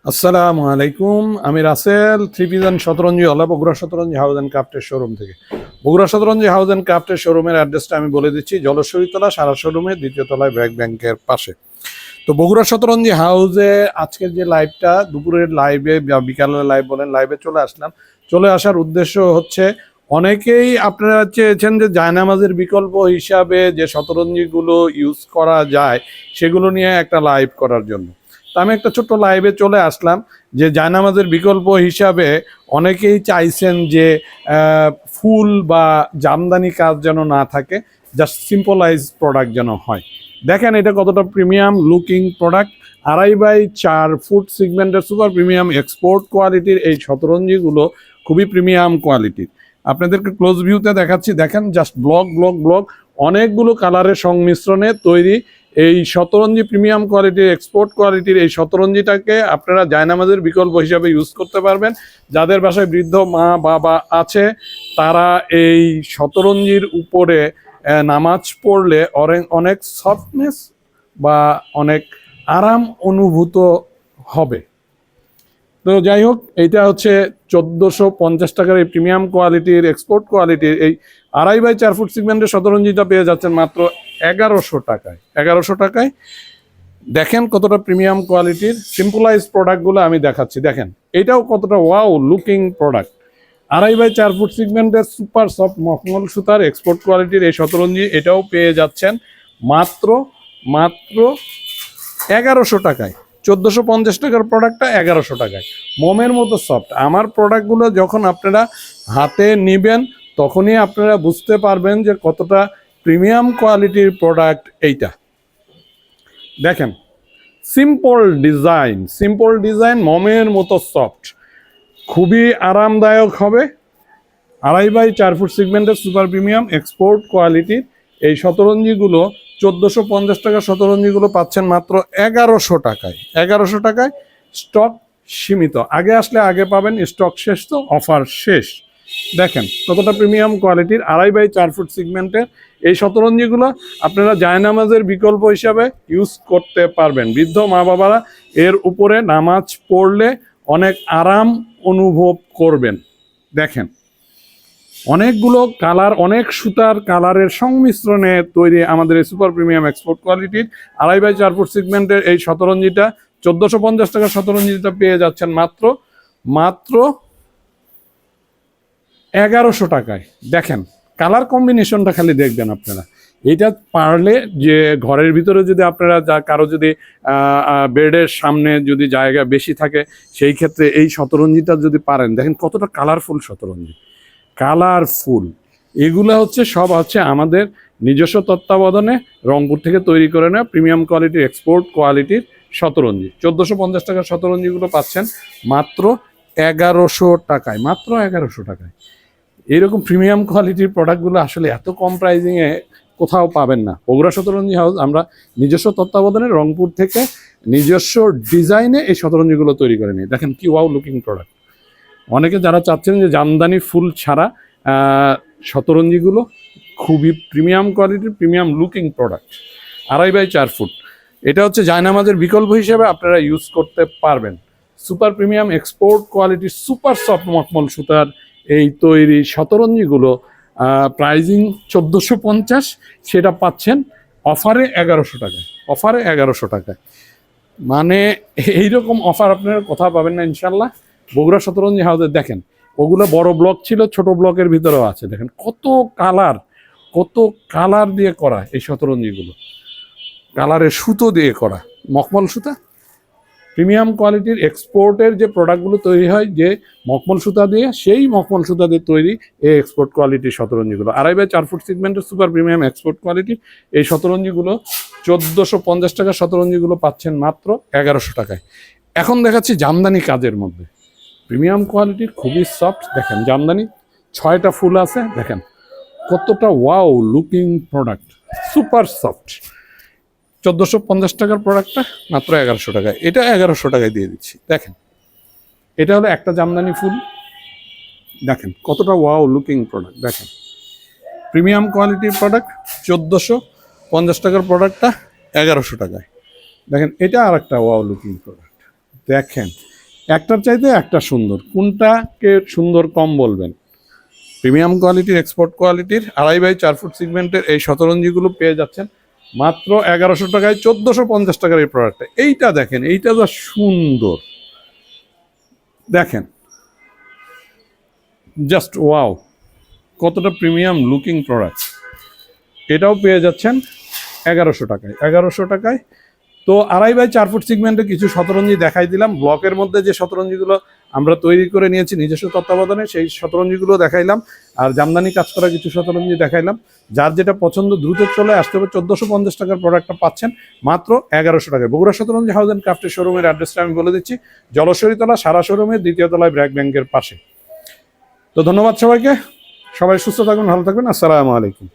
আসসালামু আলাইকুম। আমি রাসেল থ্রি পিজন শতরঞ্জি হলা বগুড়া শতরঞ্জি হাউস অ্যান্ড ক্রাফটের শোরুম থেকে। বগুড়া শতরঞ্জি হাউস অ্যান্ড ক্রাফটের শোরুমের অ্যাড্রেসটা আমি বলে দিচ্ছি, জলশ্বরীতলা সারা শোরুমের দ্বিতীয় তলায় ব্র্যাক ব্যাংকের পাশে। তো বগুড়া শতরঞ্জি হাউসে আজকের যে লাইভটা, দুপুরের লাইভে বা বিকালের লাইভ বলেন, লাইভে চলে আসলাম। চলে আসার উদ্দেশ্য হচ্ছে, অনেকেই আপনারা চেয়েছেন যে জায়নামাজের বিকল্প হিসাবে যে শতরঞ্জিগুলো ইউজ করা যায় সেগুলো নিয়ে একটা লাইভ করার জন্য। তো আমি একটা ছোট্ট লাইভে চলে আসলাম যে জায়নামাজের বিকল্প হিসাবে অনেকেই চাইছেন যে ফুল বা জামদানি কাজ যেন না থাকে, জাস্ট সিম্পলাইজ প্রোডাক্ট যেন হয়। দেখেন এটা কতটা premium looking product. 2.5 x 4 foot সিগমেন্টের সুপার প্রিমিয়াম এক্সপোর্ট কোয়ালিটির এই শতরঞ্জিগুলো খুবই প্রিমিয়াম কোয়ালিটির। আপনাদেরকে ক্লোজ ভিউতে দেখাচ্ছি, দেখেন জাস্ট ব্লক ব্লক ব্লক অনেকগুলো কালারের সংমিশ্রণে তৈরি এই শতরঞ্জি প্রিমিয়াম কোয়ালিটির এক্সপোর্ট কোয়ালিটির এই শতরঞ্জিটাকে আপনারা জায়নামাজের বিকল্প হিসাবে ইউজ করতে পারবেন। যাদের বাসায় বৃদ্ধ মা বাবা আছে তারা এই শতরঞ্জির উপরে নামাজ পড়লে অনেক সফটনেস বা অনেক আরাম অনুভূত হবে। তো যাই হোক, এইটা হচ্ছে 1450 টাকার এই প্রিমিয়াম কোয়ালিটির এক্সপোর্ট কোয়ালিটির এই 2.5 x 4 ফুট সিগমেন্টের শতরঞ্জিটা পেয়ে যাচ্ছেন মাত্র 1100 টাকায়। 1100 টাকায় দেখেন কতটা প্রিমিয়াম কোয়ালিটির সিম্পলাইজ প্রোডাক্টগুলো আমি দেখাচ্ছি। দেখেন এটাও কতটা wow looking product. 2.5 x 4 foot সিগমেন্টের সুপার সফট মখমল সুতার এক্সপোর্ট কোয়ালিটির এই শতরঞ্জি, এটাও পেয়ে যাচ্ছেন মাত্র মাত্র 1100 টাকায়। 1450 টাকার প্রোডাক্টটা 1100 টাকায়। মোমের মতো সফট। আমার প্রোডাক্টগুলো যখন আপনারা হাতে নেবেন তখনই আপনারা বুঝতে পারবেন যে কতটা প্রিমিয়াম কোয়ালিটির প্রোডাক্ট এইটা। দেখেন সিম্পল ডিজাইন মোমের মতো সফট, খুবই আরামদায়ক হবে। 2.5 x 4 ফুট সিগমেন্টের সুপার প্রিমিয়াম এক্সপোর্ট কোয়ালিটির এই শতরঞ্জিগুলো 1450 টাকার শতরঞ্জিগুলো পাচ্ছেন মাত্র 1100 টাকায়। 1100 টাকায় স্টক সীমিত, আগে আসলে আগে পাবেন, স্টক শেষ তো অফার শেষ। দেখেন কতটা প্রিমিয়াম কোয়ালিটির 2.5 x 4 ফুট সিগমেন্টের এই শতরঞ্জিগুলো আপনারা জায়নামাজের বিকল্প হিসাবে ইউজ করতে পারবেন। বৃদ্ধ মা বাবারা এর উপরে নামাজ পড়লে অনেক আরাম অনুভব করবেন। দেখেন অনেকগুলো কালার, অনেক সুতার কালারের সংমিশ্রণে তৈরি আমাদের এই সুপার প্রিমিয়াম এক্সপোর্ট কোয়ালিটির 2.5 x 4 ফুট সিগমেন্টের এই শতরঞ্জিটা 1450 টাকার শতরঞ্জিটা পেয়ে যাচ্ছেন মাত্র মাত্র 1100 টাকায়। দেখেন কালার কম্বিনেশনটা খালি দেখবেন আপনারা। এটা পারলে যে ঘরের ভিতরে যদি আপনারা কারো যদি বেডের সামনে যদি জায়গা বেশি থাকে সেই ক্ষেত্রে এই শতরঞ্জিটা যদি পারেন, দেখেন কতটা কালারফুল শতরঞ্জি, কালারফুল। এগুলো সব হচ্ছে আমাদের নিজস্ব তত্ত্বাবধানে রংপুর থেকে তৈরি করে নেওয়া প্রিমিয়াম কোয়ালিটির এক্সপোর্ট কোয়ালিটির শতরঞ্জি। 1450 টাকার শতরঞ্জিগুলো পাচ্ছেন মাত্র 1100 টাকায়। মাত্র 1100 টাকায় এইরকম প্রিমিয়াম কোয়ালিটির প্রোডাক্টগুলো আসলে এত কম প্রাইজিংয়ে কোথাও পাবেন না। বগুড়া শতরঞ্জি হাউস আমরা নিজস্ব তত্ত্বাবধানে রংপুর থেকে নিজস্ব ডিজাইনে এই শতরঞ্জিগুলো তৈরি করে নিই। দেখেন কি ওয়াও লুকিং প্রোডাক্ট। অনেকে যারা চাচ্ছেন যে জামদানি ফুল ছাড়া শতরঞ্জিগুলো, খুবই প্রিমিয়াম কোয়ালিটির premium looking product. 2.5 x 4 foot এটা হচ্ছে জায়নামাজের বিকল্প হিসেবে আপনারা ইউজ করতে পারবেন। সুপার প্রিমিয়াম এক্সপোর্ট কোয়ালিটির সুপার সফট মখমল সুতার এই তৈরি শতরঞ্জিগুলো প্রাইজিং 1450, সেটা পাচ্ছেন অফারে 1100 টাকায়। অফারে 1100 টাকায়, মানে এইরকম অফার আপনারা কোথাও পাবেন না ইনশাল্লাহ। বগুড়া শতরঞ্জি হাউসে দেখেন ওগুলো বড় ব্লক ছিল, ছোট ব্লকের ভিতরেও আছে। দেখেন কত কালার দিয়ে করা এই শতরঞ্জিগুলো, কালারের সুতো দিয়ে করা মখমল সুতা। প্রিমিয়াম কোয়ালিটির এক্সপোর্টের যে প্রোডাক্টগুলো তৈরি হয় যে মখমল সুতা দিয়ে, সেই মখমল সুতা দিয়ে তৈরি এই এক্সপোর্ট কোয়ালিটির শতরঞ্জিগুলো। 2.5 x 4 ফুট সিগমেন্টের সুপার প্রিমিয়াম এক্সপোর্ট কোয়ালিটির এই শতরঞ্জিগুলো 1450 টাকার শতরঞ্জিগুলো পাচ্ছেন মাত্র 1100 টাকায়। এখন দেখাচ্ছি জামদানি কাজের মধ্যে প্রিমিয়াম কোয়ালিটির খুবই সফট। দেখেন জামদানি 6টা ফুল আছে, দেখেন কতটা wow looking product, super soft. 1450 টাকার প্রোডাক্টটা মাত্র 1100 টাকায়। এটা 1100 টাকায় দিয়ে দিচ্ছি। দেখেন এটা হলো একটা জামদানি ফুল, দেখেন কতটা ওয়াও লুকিং প্রোডাক্ট। দেখেন প্রিমিয়াম কোয়ালিটির প্রোডাক্ট 1450 টাকার প্রোডাক্টটা 1100 টাকায়। দেখেন এটা আর একটা ওয়াও লুকিং প্রোডাক্ট। দেখেন একটার চাইতে একটা সুন্দর, কোনটাকে সুন্দর কম বলবেন? প্রিমিয়াম কোয়ালিটির, এক্সপোর্ট কোয়ালিটির 2.5 বাই 4 ফুট সিগমেন্টের এই শতরঞ্জিগুলো পেয়ে যাচ্ছেন মাত্র 1100 টাকায়। 1450 টাকার এই প্রোডাক্টটা। এইটা দেখেন, এইটা যা সুন্দর, দেখেন জাস্ট ওয়াও, কতটা প্রিমিয়াম লুকিং প্রোডাক্ট। এটাও পেয়ে যাচ্ছেন 1100 টাকায়। 1100 টাকায়। তো 2.5 বাই 4 ফুট সিগমেন্টে কিছু শতরঞ্জি দেখাই দিলাম। ব্লকের মধ্যে যে শতরঞ্জিগুলো আমরা তৈরি করে নিয়েছি নিজস্ব তত্ত্বাবধানে, সেই শতরঞ্জিগুলো দেখাইলাম। আর জামদানি কাজ করা কিছু শতরঞ্জি দেখাইলাম। যার যেটা পছন্দ দ্রুত চলে আসতে হবে। 1450 টাকার প্রোডাক্টটা পাচ্ছেন মাত্র 1100 টাকায়। বগুড়া শতরঞ্জি হাউস অ্যান্ড ক্রাফটের শোরুমের অ্যাড্রেসটা আমি বলে দিচ্ছি, জলশ্বরীতলা সারা শোরুমের 2য় তলায় ব্র্যাক ব্যাংকের পাশে। তো ধন্যবাদ সবাইকে, সবাই সুস্থ থাকবেন, ভালো থাকবেন। আসসালামু আলাইকুম।